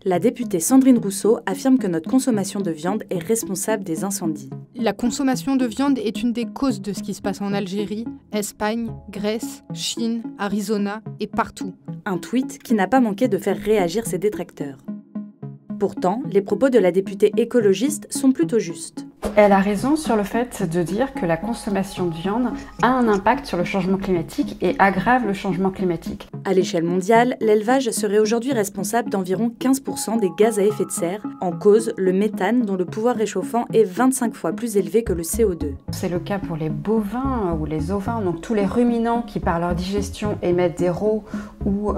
la députée Sandrine Rousseau affirme que notre consommation de viande est responsable des incendies. La consommation de viande est une des causes de ce qui se passe en Algérie, Espagne, Grèce, Chine, Arizona et partout. Un tweet qui n'a pas manqué de faire réagir ses détracteurs. Pourtant, les propos de la députée écologiste sont plutôt justes. Elle a raison sur le fait de dire que la consommation de viande a un impact sur le changement climatique et aggrave le changement climatique. À l'échelle mondiale, l'élevage serait aujourd'hui responsable d'environ 15% des gaz à effet de serre, en cause le méthane dont le pouvoir réchauffant est 25 fois plus élevé que le CO2. C'est le cas pour les bovins ou les ovins, donc tous les ruminants qui par leur digestion émettent des rots ou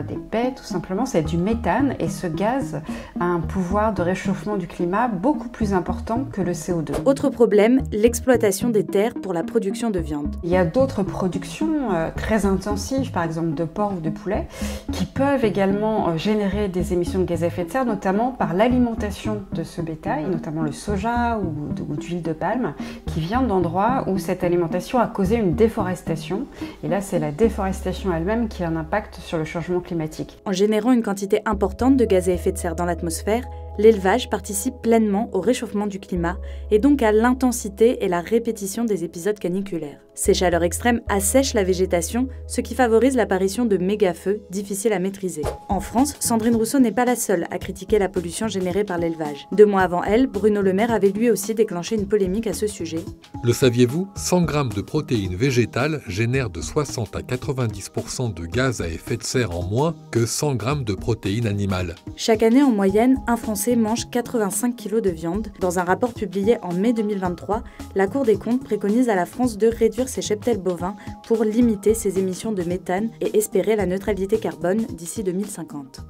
des paies tout simplement, c'est du méthane et ce gaz a un pouvoir de réchauffement du climat beaucoup plus important que le CO2. Autre problème, l'exploitation des terres pour la production de viande. Il y a d'autres productions très intensives, par exemple de porc ou de poulet, qui peuvent également générer des émissions de gaz à effet de serre, notamment par l'alimentation de ce bétail, notamment le soja ou d'huile de palme, qui vient d'endroits où cette alimentation a causé une déforestation. Et là, c'est la déforestation elle-même qui a un impact sur le changement climatique. En générant une quantité importante de gaz à effet de serre dans l'atmosphère, l'élevage participe pleinement au réchauffement du climat et donc à l'intensité et la répétition des épisodes caniculaires. Ces chaleurs extrêmes assèchent la végétation, ce qui favorise l'apparition de méga-feux difficiles à maîtriser. En France, Sandrine Rousseau n'est pas la seule à critiquer la pollution générée par l'élevage. 2 mois avant elle, Bruno Le Maire avait lui aussi déclenché une polémique à ce sujet. Le saviez-vous ? 100 g de protéines végétales génèrent de 60 à 90% de gaz à effet de serre en moins que 100 g de protéines animales. Chaque année, en moyenne, un Français mange 85 kg de viande. Dans un rapport publié en mai 2023, la Cour des comptes préconise à la France de réduire ses cheptels bovins pour limiter ses émissions de méthane et espérer la neutralité carbone d'ici 2050.